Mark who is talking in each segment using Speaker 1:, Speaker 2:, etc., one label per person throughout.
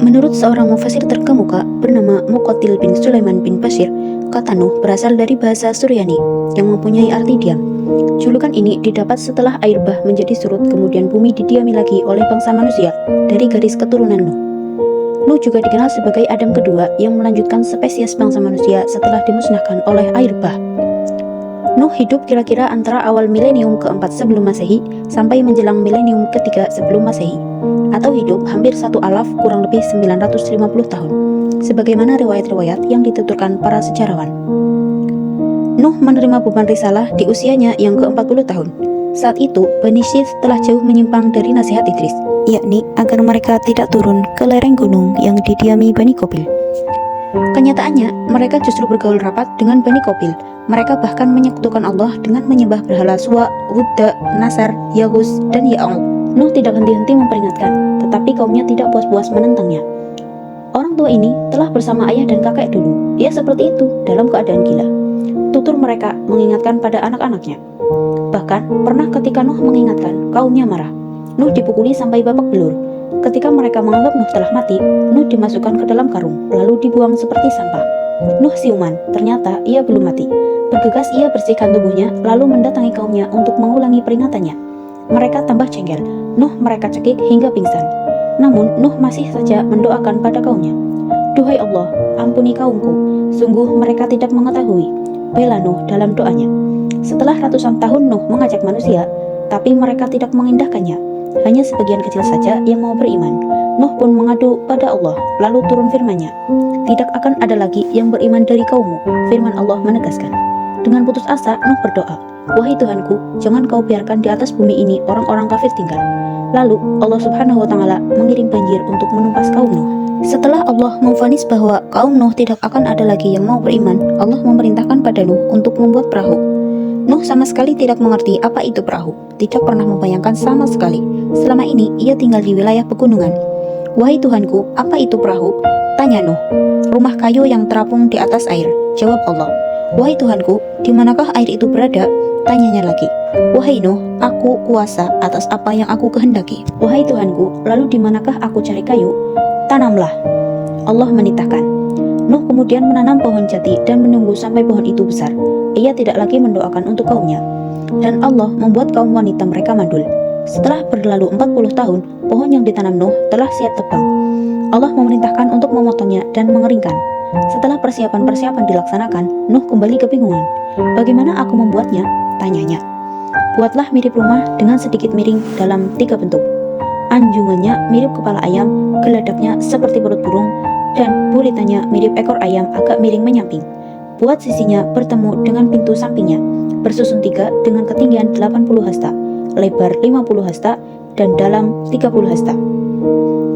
Speaker 1: Menurut seorang mufasir terkemuka bernama Muqatil bin Sulaiman bin Bashir, kata Nuh berasal dari bahasa Suryani yang mempunyai arti diam. Julukan ini didapat setelah air bah menjadi surut, kemudian bumi didiami lagi oleh bangsa manusia dari garis keturunan Nuh. Nuh juga dikenal sebagai Adam kedua yang melanjutkan spesies bangsa manusia setelah dimusnahkan oleh air bah. Nuh hidup kira-kira antara awal milenium keempat sebelum Masehi sampai menjelang milenium ketiga sebelum Masehi, atau hidup hampir 1 alaf kurang lebih 950 tahun, sebagaimana riwayat-riwayat yang dituturkan para sejarawan. Nuh menerima beban risalah di usianya yang ke-40 tahun. Saat itu, Bani Syith telah jauh menyimpang dari nasihat Idris, yakni agar mereka tidak turun ke lereng gunung yang didiami Bani Qabil. Kenyataannya, mereka justru bergaul rapat dengan Bani Qabil. Mereka bahkan menyekutukan Allah dengan menyembah berhala Suwa, Wudda, Nasar, Yaghus, dan Ya'uq. Nuh tidak henti-henti memperingatkan, tetapi kaumnya tidak puas-puas menentangnya. Orang tua ini telah bersama ayah dan kakek dulu. Ia seperti itu dalam keadaan gila. Tutur mereka mengingatkan pada anak-anaknya. Bahkan pernah ketika Nuh mengingatkan, kaumnya marah. Nuh dipukuli sampai babak belur. Ketika mereka menganggap Nuh telah mati, Nuh dimasukkan ke dalam karung, lalu dibuang seperti sampah. Nuh siuman, ternyata ia belum mati. Bergegas ia bersihkan tubuhnya, lalu mendatangi kaumnya untuk mengulangi peringatannya. Mereka tambah jengkel. Nuh mereka cekik hingga pingsan. Namun Nuh masih saja mendoakan pada kaumnya. Duhai Allah, ampuni kaumku. Sungguh mereka tidak mengetahui. Bela Nuh dalam doanya. Setelah ratusan tahun Nuh mengajak manusia, tapi mereka tidak mengindahkannya. Hanya sebagian kecil saja yang mau beriman. Nuh pun mengadu pada Allah, lalu turun firman-Nya. Tidak akan ada lagi yang beriman dari kaummu. Firman Allah menegaskan. Dengan putus asa, Nuh berdoa, wahai Tuhanku, jangan kau biarkan di atas bumi ini orang-orang kafir tinggal. Lalu Allah Subhanahu wa Ta'ala mengirim banjir untuk menumpas kaum Nuh. Setelah Allah memvonis bahwa kaum Nuh tidak akan ada lagi yang mau beriman, Allah memerintahkan pada Nuh untuk membuat perahu. Nuh sama sekali tidak mengerti apa itu perahu, tidak pernah membayangkan sama sekali. Selama ini ia tinggal di wilayah pegunungan. Wahai Tuhanku, apa itu perahu? Tanya Nuh. Rumah kayu yang terapung di atas air, jawab Allah. Wahai Tuhanku, di manakah air itu berada? Tanyanya lagi. Wahai Nuh, aku kuasa atas apa yang aku kehendaki. Wahai Tuhanku, lalu di manakah aku cari kayu? Tanamlah. Allah menitahkan. Nuh kemudian menanam pohon jati dan menunggu sampai pohon itu besar. Ia tidak lagi mendoakan untuk kaumnya. Dan Allah membuat kaum wanita mereka mandul. Setelah berlalu 40 tahun, pohon yang ditanam Nuh telah siap tebang. Allah memerintahkan untuk memotongnya dan mengeringkan. Setelah persiapan-persiapan dilaksanakan, Nuh kembali kebingungan. Bagaimana aku membuatnya? Tanyanya. Buatlah mirip rumah dengan sedikit miring dalam 3 bentuk. Anjungannya mirip kepala ayam, geladaknya seperti perut burung, dan buritannya mirip ekor ayam agak miring menyamping. Buat sisinya bertemu dengan pintu sampingnya, bersusun 3 dengan ketinggian 80 hasta, lebar 50 hasta, dan dalam 30 hasta.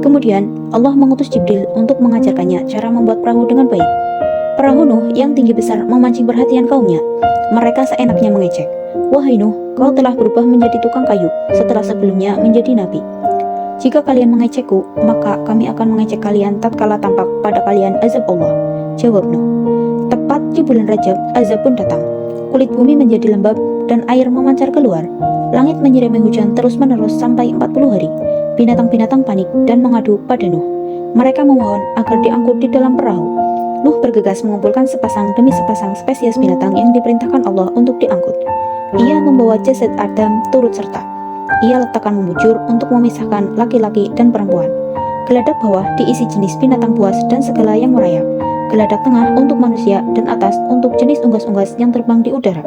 Speaker 1: Kemudian Allah mengutus Jibril untuk mengajarkannya cara membuat perahu dengan baik. Perahu Nuh yang tinggi besar memancing perhatian kaumnya. Mereka seenaknya mengejek. Wahai Nuh, kau telah berubah menjadi tukang kayu setelah sebelumnya menjadi nabi. Jika kalian mengejekku, maka kami akan mengejek kalian tatkala tampak pada kalian azab Allah. Jawab Nuh. Tepat di bulan Rajab, azab pun datang. Kulit bumi menjadi lembab dan air memancar keluar. Langit menyirami hujan terus-menerus sampai 40 hari. Binatang-binatang panik dan mengadu pada Nuh. Mereka memohon agar diangkut di dalam perahu. Nuh bergegas mengumpulkan sepasang demi sepasang spesies binatang yang diperintahkan Allah untuk diangkut. Ia membawa jasad Adam turut serta. Ia letakkan membujur untuk memisahkan laki-laki dan perempuan. Geladak bawah diisi jenis binatang buas dan segala yang merayap. Geladak tengah untuk manusia dan atas untuk jenis unggas-unggas yang terbang di udara.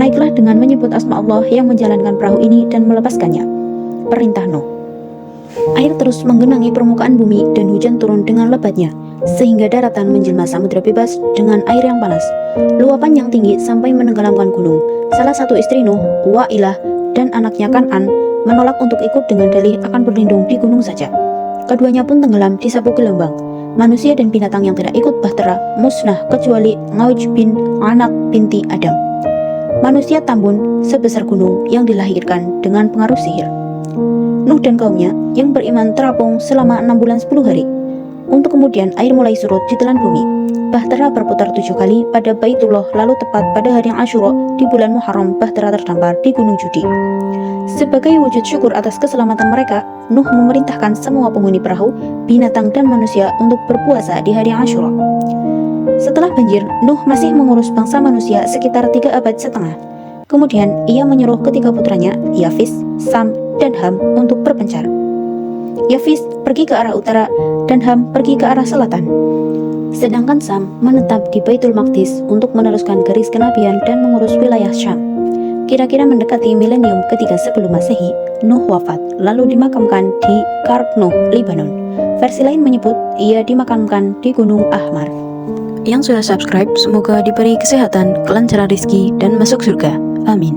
Speaker 1: Naiklah dengan menyebut asma Allah yang menjalankan perahu ini dan melepaskannya. Perintah Nuh. Air terus menggenangi permukaan bumi dan hujan turun dengan lebatnya, sehingga daratan menjelma samudra bebas dengan air yang panas. Luapan yang tinggi sampai menenggelamkan gunung. Salah satu istri Nuh, Wa'ilah, dan anaknya Kan'an menolak untuk ikut dengan dalih akan berlindung di gunung saja. Keduanya pun tenggelam di sabuk gelombang. Manusia dan binatang yang tidak ikut bahtera musnah kecuali Ngauj bin Anak binti Adam. Manusia tambun sebesar gunung yang dilahirkan dengan pengaruh sihir. Nuh dan kaumnya yang beriman terapung selama 6 bulan 10 hari. Untuk kemudian air mulai surut di telan bumi. Bahtera berputar 7 kali pada Baitullah, lalu tepat pada hari yang Asyura di bulan Muharram Bahtera terdampar di Gunung Judi. Sebagai wujud syukur atas keselamatan mereka, Nuh memerintahkan semua penghuni perahu binatang dan manusia untuk berpuasa di hari Ashura. Setelah banjir, Nuh masih mengurus bangsa manusia sekitar 3 abad setengah. Kemudian ia menyuruh ketiga putranya, Yafis, Sam, dan Ham untuk berpencar. Yafis pergi ke arah utara dan Ham pergi ke arah selatan. Sedangkan Sam menetap di Baitul Maqdis untuk meneruskan garis kenabian dan mengurus wilayah Syam. Kira-kira mendekati milenium ketiga sebelum Masehi, Nuh wafat lalu dimakamkan di Karkno, Lebanon. Versi lain menyebut ia dimakamkan di Gunung Ahmar. Yang sudah subscribe semoga diberi kesehatan, kelancaran rezeki, dan masuk surga. Amin.